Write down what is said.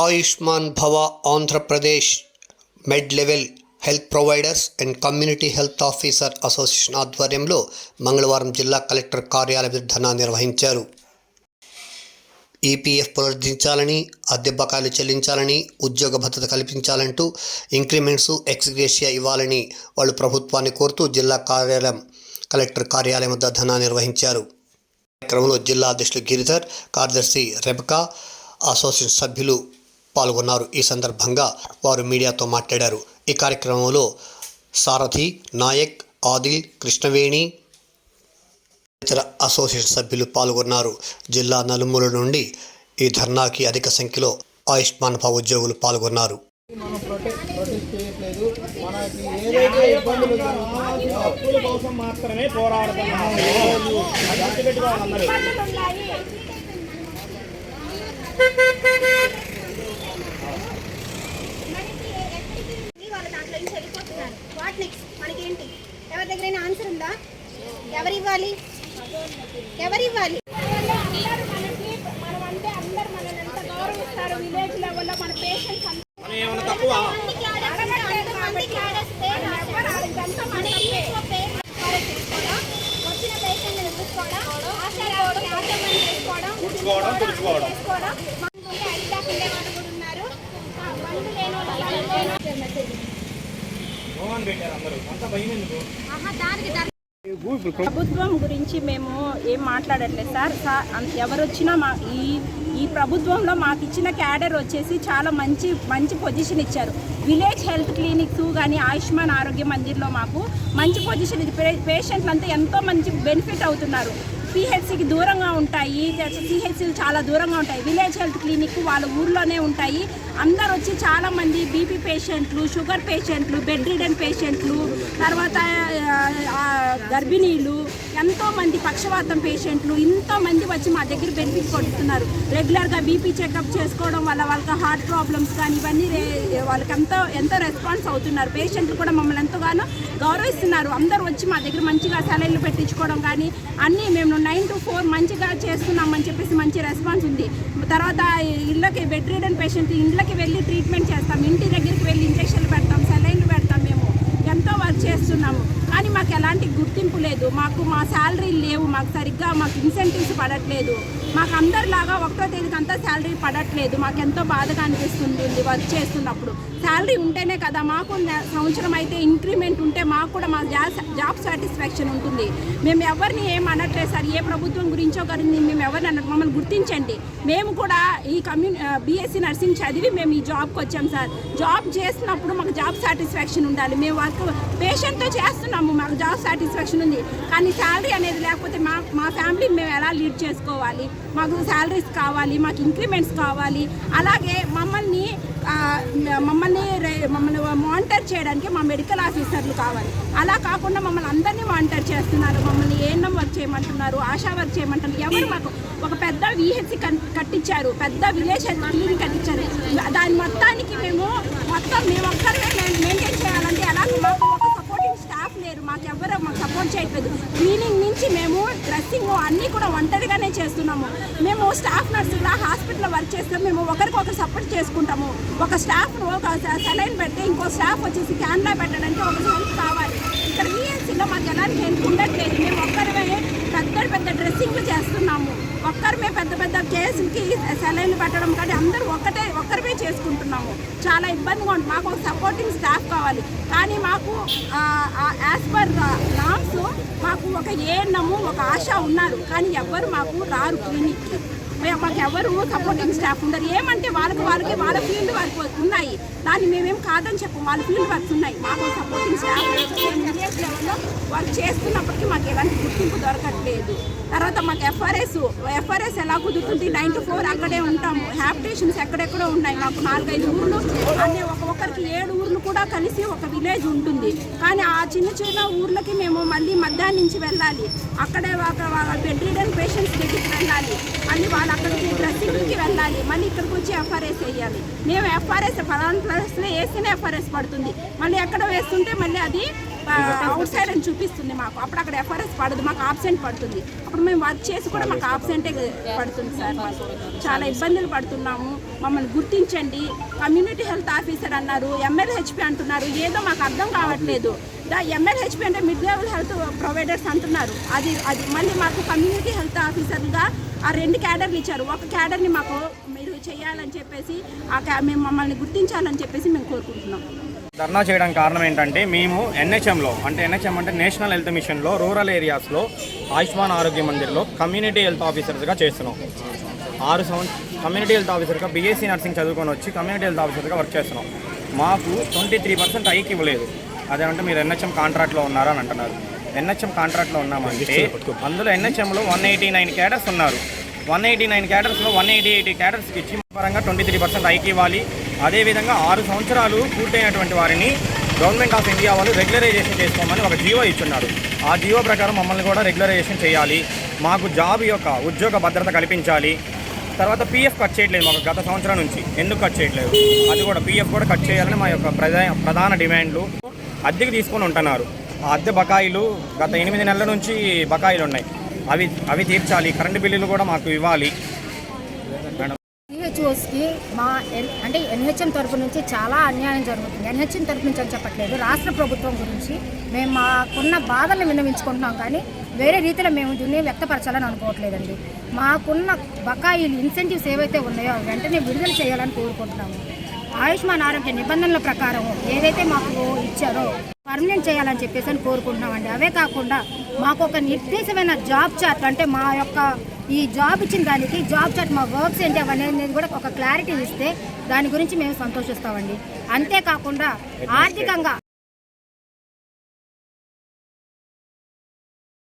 Ayushman Bhava Andhra Pradesh mid level health providers and community health officer association ఆధ్వర్యంలో మంగళవారం జిల్లా కలెక్టర్ కార్యాలయ ధర్నా నిర్వహించారు. ఈపీఎఫ్ పునరుద్ధరించాలని, అద్దె బకాయిలు చెల్లించాలని, ఉద్యోగ భద్రత కల్పించాలంటూ ఇంక్రిమెంట్స్, ఎక్స్గ్రేషియా ఇవ్వాలని వాళ్ళు ప్రభుత్వాన్ని కోరుతూ జిల్లా కలెక్టర్ కార్యాలయం వద్ద ధర్నా నిర్వహించారు. కార్యక్రమంలో జిల్లా అధ్యక్షులు గిరిధర్, కార్యదర్శి రెబకా, అసోసియేషన్ సభ్యులు పాల్గొన్నారు. ఈ సందర్భంగా వారు మీడియాతో మాట్లాడారు. ఈ కార్యక్రమంలో సారథి, నాయక్, ఆదిల్, కృష్ణవేణి ఇతర అసోసియేషన్ సభ్యులు పాల్గొన్నారు. జిల్లా నలుమూల నుండి ఈ ధర్నాకి అధిక సంఖ్యలో ఆయుష్మాన్ భవ ఉద్యోగులు పాల్గొన్నారు. మనం ప్రొటెస్ట్ చేయట్లేదు. మనకి ఏదైతే ఇబ్బందులు జరుగుతున్నాయో అప్పుల కోసం మాత్రమే పోరాడుతున్నాము. అది గుర్తుపెట్టుకోవాలి అందరూ. మనకేంటి ఎవరి దగ్గరైనా ఆన్సర్ ఉందా? ఎవరివ్వాలి? మనం అంటే అందరు మనల్ని ఎంత గౌరవిస్తారు. విలేజ్ లెవెల్లో మన పేషెంట్స్ వచ్చిన పేషెంట్ చూసుకోవడం ఉండే వాళ్ళు కూడా ఉన్నారు. బంధు లేని ప్రభుత్వం గురించి మేము ఏం మాట్లాడట్లేదు సార్. ఎవరు వచ్చినా ఈ ప్రభుత్వంలో మాకు ఇచ్చిన క్యాడర్ వచ్చేసి చాలా మంచి పొజిషన్ ఇచ్చారు. విలేజ్ హెల్త్ క్లినిక్స్ కానీ ఆయుష్మాన్ ఆరోగ్య మందిర్లో మాకు మంచి పొజిషన్ పేషెంట్లు అంతా ఎంతో మంచి బెనిఫిట్ అవుతున్నారు. పిహెచ్సికి దూరంగా ఉంటాయి, సిహెచ్సిలు చాలా దూరంగా ఉంటాయి. విలేజ్ హెల్త్ క్లినిక్ వాళ్ళ ఊర్లోనే ఉంటాయి. అందరు వచ్చి చాలామంది బీపీ పేషెంట్లు, షుగర్ పేషెంట్లు, బెడ్ రిడన్ పేషెంట్లు, తర్వాత గర్భిణీలు, ఎంతోమంది పక్షవాతం పేషెంట్లు, ఎంతోమంది వచ్చి మా దగ్గర బెనిఫిట్ పొందుతున్నారు. రెగ్యులర్గా బీపీ చెకప్ చేసుకోవడం వల్ల వాళ్ళకి హార్ట్ ప్రాబ్లమ్స్ కానీ ఇవన్నీ వాళ్ళకి ఎంతో రెస్పాన్స్ అవుతున్నారు. పేషెంట్లు కూడా మమ్మల్ని ఎంతగానో గౌరవిస్తున్నారు. అందరూ వచ్చి మా దగ్గర మంచిగా సెలైన్లు పెట్టించుకోవడం కానీ అన్నీ మేము 9 to 4 మంచిగా చేస్తున్నామని చెప్పేసి మంచి రెస్పాన్స్ ఉంది. తర్వాత ఇళ్ళకి బెడ్ రిడన్ పేషెంట్ ఇళ్ళకి వెళ్ళి ట్రీట్మెంట్ చేస్తాం, ఇంటి దగ్గరికి వెళ్ళి ఇంజక్షన్లు పెడతాం, సెలైన్లు పెడతాం. మేము ఎంతో వర్క్ చేస్తున్నాము. కానీ మాకు ఎలాంటి గుర్తింపు లేదు. మా శాలరీలు లేవు. మాకు ఇన్సెంటివ్స్ పడట్లేదు. మాకు అందరిలాగా 1వ తేదీకి అంతా శాలరీ పడట్లేదు. మాకు ఎంతో బాధగా అనిపిస్తుంది వర్క్ చేస్తున్నప్పుడు. శాలరీ ఉంటేనే కదా మాకు సంవత్సరం అయితే ఇంక్రిమెంట్ ఉంటే మాకు కూడా మా జాబ్ సాటిస్ఫాక్షన్ ఉంటుంది. మేము ఎవరిని ఏం అనట్లేదు సార్. ఏ ప్రభుత్వం గురించో కానీ మేము ఎవరిని అన్నట్టు మమ్మల్ని గుర్తించండి. మేము కూడా ఈ బీఎస్సీ నర్సింగ్ చదివి మేము ఈ జాబ్కి వచ్చాం సార్. జాబ్ చేస్తున్నప్పుడు మాకు జాబ్ సాటిస్ఫాక్షన్ ఉండాలి. మేము వర్క్ పేషెంట్తో చేస్తున్నాము, మాకు జాబ్ సాటిస్ఫాక్షన్ ఉంది. కానీ శాలరీ అనేది లేకపోతే మా ఫ్యామిలీ మేము ఎలా లీడ్ చేసుకోవాలి? మాకు శాలరీస్ కావాలి, మాకు ఇంక్రిమెంట్స్ కావాలి. అలాగే మమ్మల్ని మానిటర్ చేయడానికి మా మెడికల్ ఆఫీసర్లు కావాలి. అలా కాకుండా మమ్మల్ని అందరినీ మానిటర్ చేస్తున్నారు. మమ్మల్ని ఏఎన్ఎం వర్క్ చేయమంటున్నారు, ఆశా వర్క్ చేయమంటున్నారు. ఎవరు మాకు ఒక పెద్ద విహెచ్సి కట్టించారు, పెద్ద విలేజ్ హెల్త్ క్లినిక్ కట్టించారు. దాని మొత్తానికి మేము ఒక్కరే మెయింటైన్ చేయాలంటే అలాగే మాకు ఒక సపోర్టింగ్ స్టాఫ్ లేరు. మాకు సపోర్ట్ చేయట్లేదు. క్లీనింగ్ నుంచి మేము డ్రెస్సింగ్ అన్నీ కూడా ఒంటరిగానే చేస్తున్నాము. మేము స్టాఫ్ నర్సులా హాస్పిటల్లో వర్క్ చేస్తాం. మేము ఒకరికొకరు సపోర్ట్ చేసుకుంటాము. ఒక స్టాఫ్ ఒక సెలైన్ పెడితే ఇంకో స్టాఫ్ వచ్చేసి క్యాన్లా పెట్టడానికి ఒక హెల్ప్ కావాలి. ఇక్కడ ఈఎన్సీలో మాకు ఎలాంటి హెల్ప్ ఉండట్లేదు. మేము ఒక్కరిమే పెద్ద డ్రెస్సింగ్లు చేస్తున్నాము. ఒక్కరిమే పెద్ద కేసులకి సెలైన్లు పెట్టడం కానీ అందరూ ఒక్కరిమే చేసుకుంటున్నాము. చాలా ఇబ్బందిగా ఉంటుంది. మాకు ఒక సపోర్టింగ్ స్టాఫ్ కావాలి. కానీ మాకు యాజ్ పర్ నామ్స్ మాకు ఒక ఏఎన్ఎం, ఒక ఆశా ఉన్నారు. కానీ ఎవ్వరు మాకు రారు క్లినిక్కి. మాకు ఎవరు సపోర్టింగ్ స్టాఫ్ ఉండరు. ఏమంటే వాళ్ళకి వాళ్ళ ఫీల్డ్ వర్క్ ఉన్నాయి. దాన్ని మేమేం కాదని చెప్పు, వాళ్ళ ఫీల్డ్ వర్క్స్ ఉన్నాయి. మాకు సపోర్టింగ్ స్టాఫ్ విలేజ్ లెవెల్లో వర్క్ చేస్తున్నప్పటికీ మాకు ఎలాంటి గుర్తింపు దొరకట్లేదు. తర్వాత మాకు ఎఫ్ఆర్ఎస్ ఎలా కుదురుతుంది? 9 to 4 అక్కడే ఉంటాము. హ్యాబిటేషన్స్ ఎక్కడెక్కడో ఉన్నాయి. మాకు 4-5 ఊర్లు అన్నీ ఒక్కొక్కరికి 7 ఊర్లు కూడా కలిసి ఒక విలేజ్ ఉంటుంది. కానీ ఆ చిన్న ఊర్లకి మేము మళ్ళీ మధ్యాహ్నం నుంచి వెళ్ళాలి. అక్కడే బెడ్ రిడన్ పేషెంట్స్ దగ్గరికి వెళ్ళాలి. మళ్ళీ వాళ్ళు అక్కడికి డ్రెస్సింగ్కి వెళ్ళాలి. మళ్ళీ ఇక్కడికి వచ్చి ఎఫ్ఆర్ఎస్ వేయాలి. మేము ఎఫ్ఆర్ఎస్ 10 ప్లస్లో వేస్తేనే ఎఫ్ఆర్ఎస్ పడుతుంది. మళ్ళీ ఎక్కడ వేస్తుంటే మళ్ళీ అది అవుట్ సైడ్ అని చూపిస్తుంది మాకు. అప్పుడు అక్కడ ఎఫ్ఆర్ఎస్ పడదు, మాకు ఆబ్సెంట్ పడుతుంది. అప్పుడు మేము వర్క్ చేసి కూడా మాకు ఆబ్సెంటే పడుతుంది సార్. మాకు చాలా ఇబ్బందులు పడుతున్నాము. మమ్మల్ని గుర్తించండి. కమ్యూనిటీ హెల్త్ ఆఫీసర్ అన్నారు, MLHP అంటున్నారు. ఏదో మాకు అర్థం కావట్లేదు. MLHP అంటే మిడ్ లెవెల్ హెల్త్ ప్రొవైడర్స్ అంటున్నారు. అది మళ్ళీ మాకు కమ్యూనిటీ హెల్త్ ఆఫీసర్గా ఆ 2 క్యాడర్లు ఇచ్చారు. ఒక క్యాడర్ని మాకు మీరు చేయాలని చెప్పేసి మేము మమ్మల్ని గుర్తించాలని చెప్పేసి మేము కోరుకుంటున్నాం. ధర్నా చేయడానికి కారణం ఏంటంటే మేము NHMలో అంటే NHM అంటే నేషనల్ హెల్త్ మిషన్లో రూరల్ ఏరియాస్లో ఆయుష్మాన్ ఆరోగ్య మందిర్లో కమ్యూనిటీ హెల్త్ ఆఫీసర్స్గా చేస్తున్నాం. 6 సంవత్సరాలు కమ్యూనిటీ హెల్త్ ఆఫీసర్గా BSc నర్సింగ్ చదువుకొని వచ్చి కమ్యూనిటీ హెల్త్ ఆఫీసర్గా వర్క్ చేస్తున్నాం. మాకు 23% హైక్ ఇవ్వలేదు. అదేమంటే మీరు NHM కాంట్రాక్ట్లో ఉన్నారా అని అంటున్నారు. NHM కాంట్రాక్ట్లో ఉన్నామంటే అందులో NHMలో 189 క్యాడర్స్ ఉన్నారు. 189 క్యాడర్స్లో 188 క్యాడర్స్కి ఇచ్చి పరంగా 23% హైక్ ఇవ్వాలి. అదేవిధంగా 6 సంవత్సరాలు పూర్తయినటువంటి వారిని గవర్నమెంట్ ఆఫ్ ఇండియా వాళ్ళు రెగ్యులరైజేషన్ చేసుకోమని ఒక జీవో ఇచ్చున్నారు. ఆ జీవో ప్రకారం మమ్మల్ని కూడా రెగ్యులరైజేషన్ చేయాలి. మాకు జాబ్ యొక్క ఉద్యోగ భద్రత కల్పించాలి. తర్వాత PF కట్ చేయట్లేదు మాకు గత సంవత్సరం నుంచి. ఎందుకు కట్ చేయట్లేదు? అది కూడా PF కూడా కట్ చేయాలని మా యొక్క ప్రధాన డిమాండ్లు. అద్దెకి తీసుకొని ఉంటున్నారు. ఆ అద్దె బకాయిలు గత 8 నెలల నుంచి బకాయిలు ఉన్నాయి. అవి తీర్చాలి. కరెంటు బిల్లులు కూడా మాకు ఇవ్వాలి. CHOస్కి మా అంటే NHM తరపు నుంచి చాలా అన్యాయం జరుగుతుంది. NHM తరపు నుంచి అని చెప్పట్లేదు, రాష్ట్ర ప్రభుత్వం గురించి మేము మాకున్న బాధలను విన్నవించుకుంటున్నాం. కానీ వేరే రీతిలో మేము దీన్ని వ్యక్తపరచాలని అనుకోవట్లేదండి. మాకున్న బకాయిలు ఇన్సెంటివ్స్ ఏవైతే ఉన్నాయో అవి వెంటనే విడుదల చేయాలని కోరుకుంటున్నాము. ఆయుష్మాన్ ఆరోగ్య నిబంధనల ప్రకారం ఏదైతే మాకు ఇచ్చారో పర్మనెంట్ చేయాలని చెప్పేసి అని కోరుకుంటున్నామండి. అవే కాకుండా మాకు ఒక నిర్దేశమైన జాబ్ చార్ట్ అంటే మా యొక్క ఈ జాబ్ ఇచ్చిన దానికి జాబ్ చార్ట్ మా వర్క్స్ ఏంటి అవనేది కూడా ఒక క్లారిటీ ఇస్తే దాని గురించి మేము సంతోషిస్తామండి. అంతేకాకుండా ఆర్థికంగా